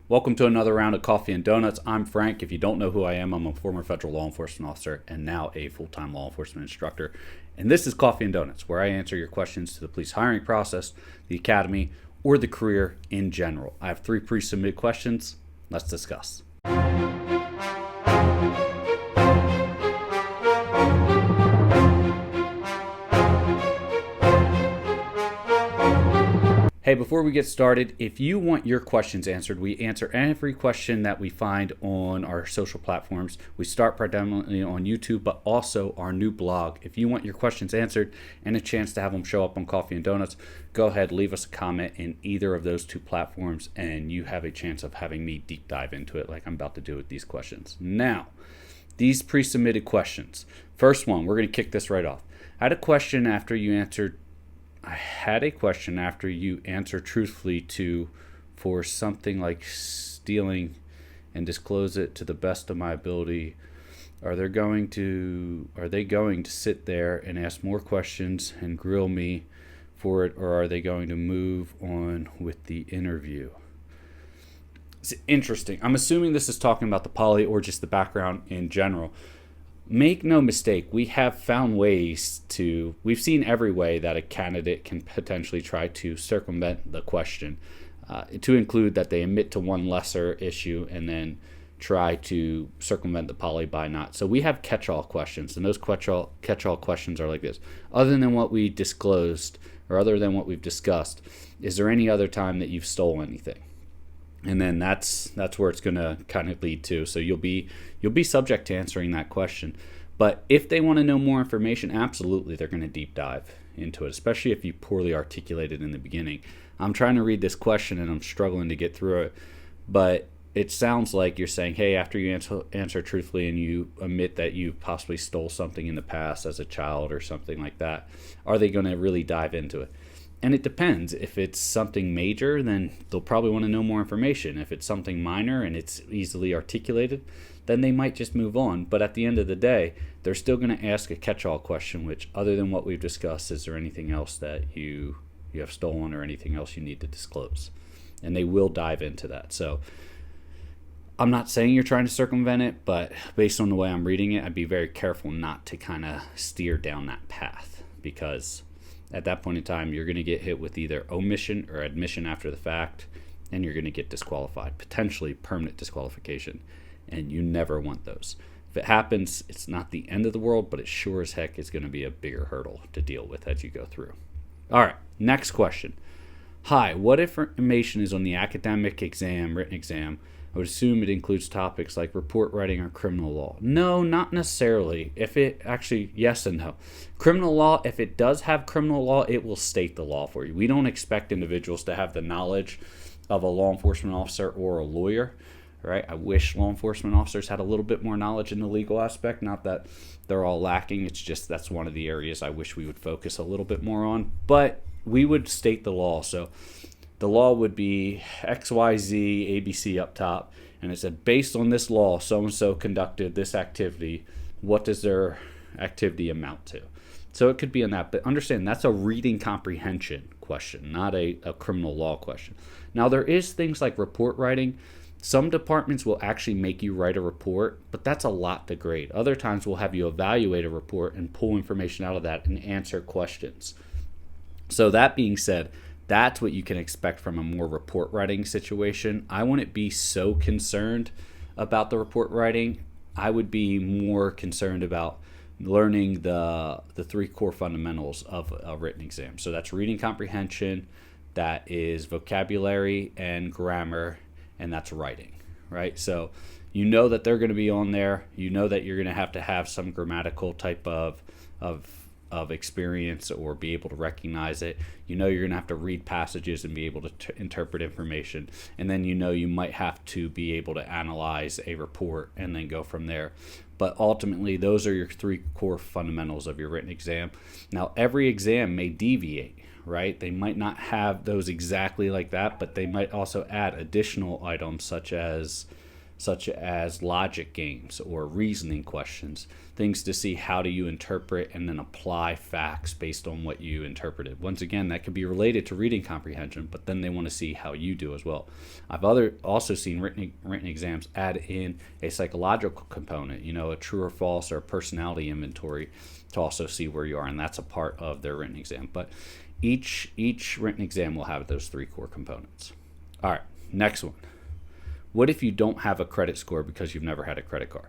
Welcome to another round of Coffee and Donuts. I'm Frank. If you don't know who I am, I'm a former federal law enforcement officer and now a full-time law enforcement instructor. And this is Coffee and Donuts, where I answer your questions to the police hiring process, the academy, or the career in general. I have 3 pre-submitted questions. Let's discuss. Hey, before we get started, if you want your questions answered, we answer every question that we find on our social platforms. We start predominantly on YouTube, but also our new blog. If you want your questions answered and a chance to have them show up on Coffee and Donuts, go ahead, leave us a comment in either of those 2 platforms, and you have a chance of having me deep dive into it like I'm about to do with these questions. Now, these pre-submitted questions. First one, we're going to kick this right off. I had a question after you answered truthfully for something like stealing and disclose it to the best of my ability. Are they going to sit there and ask more questions and grill me for it, or are they going to move on with the interview? It's interesting. I'm assuming this is talking about the poly or just the background in general. Make no mistake, we've seen every way that a candidate can potentially try to circumvent the question, to include that they admit to one lesser issue and then try to circumvent the poly by not. So we have catch-all questions, and those catch-all questions are like this. Other than what we disclosed, or other than what we've discussed, is there any other time that you've stolen anything? And then that's where it's going to kind of lead to. So you'll be subject to answering that question. But if they want to know more information, absolutely they're going to deep dive into it, especially if you poorly articulate it in the beginning. I'm trying to read this question and I'm struggling to get through it. But it sounds like you're saying, hey, after you answer truthfully and you admit that you possibly stole something in the past as a child or something like that, are they going to really dive into it? And it depends. If it's something major, then they'll probably want to know more information. If it's something minor and it's easily articulated, then they might just move on. But at the end of the day, they're still going to ask a catch-all question, which, other than what we've discussed, is there anything else that you have stolen or anything else you need to disclose? And they will dive into that. So I'm not saying you're trying to circumvent it, but based on the way I'm reading it, I'd be very careful not to kind of steer down that path, because at that point in time, you're going to get hit with either omission or admission after the fact, and you're going to get disqualified, potentially permanent disqualification, and you never want those. If it happens, it's not the end of the world, but it sure as heck is going to be a bigger hurdle to deal with as you go through. All right, next question. Hi, what information is on the academic exam, written exam? I would assume it includes topics like report writing or criminal law. No, not necessarily. Yes and no. Criminal law, if it does have criminal law, it will state the law for you. We don't expect individuals to have the knowledge of a law enforcement officer or a lawyer, right? I wish law enforcement officers had a little bit more knowledge in the legal aspect. Not that they're all lacking. It's just that's one of the areas I wish we would focus a little bit more on. But we would state the law. So the law would be XYZ, ABC up top, and it said, based on this law, so-and-so conducted this activity. What does their activity amount to? So it could be in that, but understand that's a reading comprehension question, not a criminal law question. Now, there is things like report writing. Some departments will actually make you write a report, but that's a lot to grade. Other times we'll have you evaluate a report and pull information out of that and answer questions. So that being said, that's what you can expect from a more report writing situation. I wouldn't be so concerned about the report writing. I would be more concerned about learning the 3 core fundamentals of a written exam. So that's reading comprehension, that is vocabulary and grammar, and that's writing, right? So you know that they're going to be on there. You know that you're going to have some grammatical type of experience or be able to recognize it. You know you're going to have to read passages and be able to interpret information. And then you might have to be able to analyze a report and then go from there. But ultimately, those are your 3 core fundamentals of your written exam. Now, every exam may deviate, right? They might not have those exactly like that, but they might also add additional items such as such as logic games or reasoning questions, things to see how do you interpret and then apply facts based on what you interpreted. Once again, that could be related to reading comprehension, but then they want to see how you do as well. I've also seen written exams add in a psychological component, a true or false or a personality inventory, to also see where you are, and that's a part of their written exam. But each written exam will have those 3 core components. All right, next one. What if you don't have a credit score because you've never had a credit card?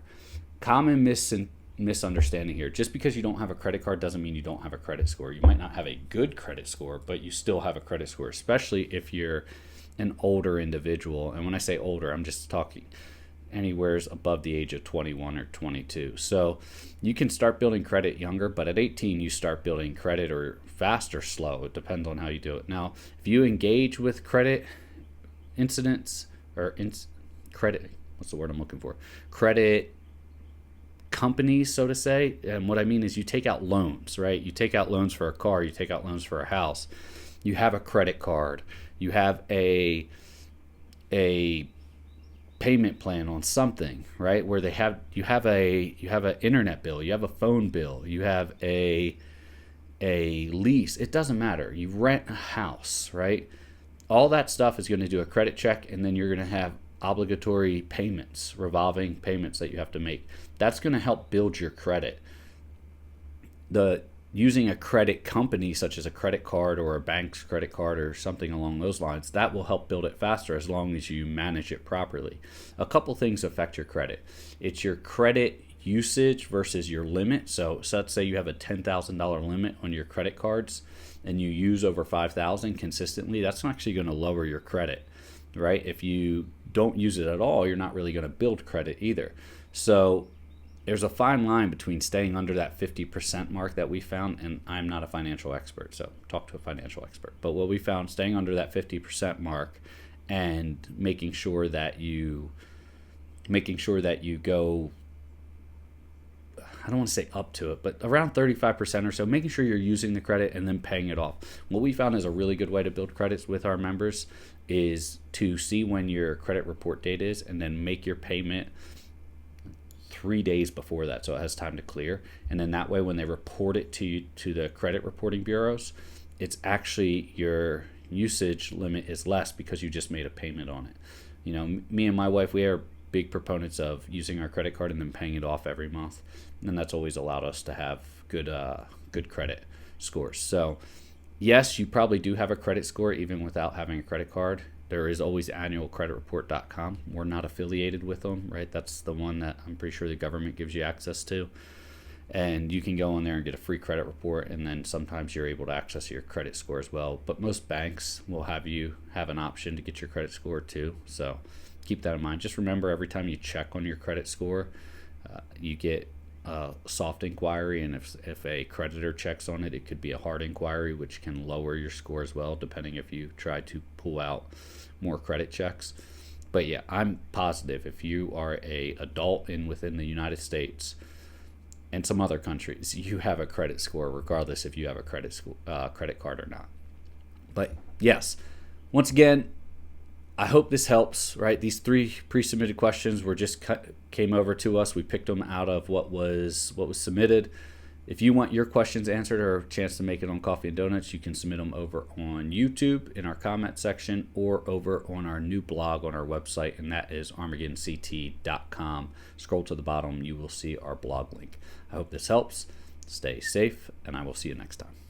Common misunderstanding here. Just because you don't have a credit card doesn't mean you don't have a credit score. You might not have a good credit score, but you still have a credit score, especially if you're an older individual. And when I say older, I'm just talking anywhere's above the age of 21 or 22. So you can start building credit younger, but at 18 you start building credit, or fast or slow. It depends on how you do it. Now, if you engage with credit incidents or credit, what's the word I'm looking for? Credit companies, so to say. And what I mean is you take out loans, right? You take out loans for a car, you take out loans for a house. You have a credit card. You have a payment plan on something, right? Where you have an internet bill, you have a phone bill, you have a lease. It doesn't matter. You rent a house, right? All that stuff is going to do a credit check, and then you're going to have obligatory payments, revolving payments that you have to make. That's going to help build your credit. Using a credit company such as a credit card or a bank's credit card or something along those lines, that will help build it faster as long as you manage it properly. A couple things affect your credit. It's your credit usage versus your limit. So let's say you have a $10,000 limit on your credit cards and you use over $5,000 consistently. That's actually going to lower your credit, right? If you don't use it at all, you're not really going to build credit either. So there's a fine line between staying under that 50% mark that we found, and I'm not a financial expert, so talk to a financial expert. But what we found, staying under that 50% mark and making sure that you go, I don't want to say up to it, but around 35% or so, making sure you're using the credit and then paying it off. What we found is a really good way to build credits with our members is to see when your credit report date is and then make your payment 3 days before that, so it has time to clear. And then that way, when they report it to the credit reporting bureaus, it's actually your usage limit is less because you just made a payment on it. Me and my wife, we are big proponents of using our credit card and then paying it off every month, and that's always allowed us to have good credit scores. So yes, you probably do have a credit score even without having a credit card. There is always annualcreditreport.com. We're not affiliated with them, right? That's the one that I'm pretty sure the government gives you access to. And you can go on there and get a free credit report, and then sometimes you're able to access your credit score as well. But most banks will have you have an option to get your credit score too. So keep that in mind. Just remember, every time you check on your credit score, you get a soft inquiry, and if a creditor checks on it, it could be a hard inquiry, which can lower your score as well, depending if you try to pull out more credit checks. But yeah, I'm positive if you are a adult within the United States and some other countries, you have a credit score regardless if you have a credit card or not. But yes, once again, I hope this helps, right? These 3 pre-submitted questions came over to us. We picked them out of what was submitted. If you want your questions answered or a chance to make it on Coffee and Donuts, you can submit them over on YouTube in our comment section or over on our new blog on our website, and that is armageddonct.com. Scroll to the bottom, you will see our blog link. I hope this helps. Stay safe, and I will see you next time.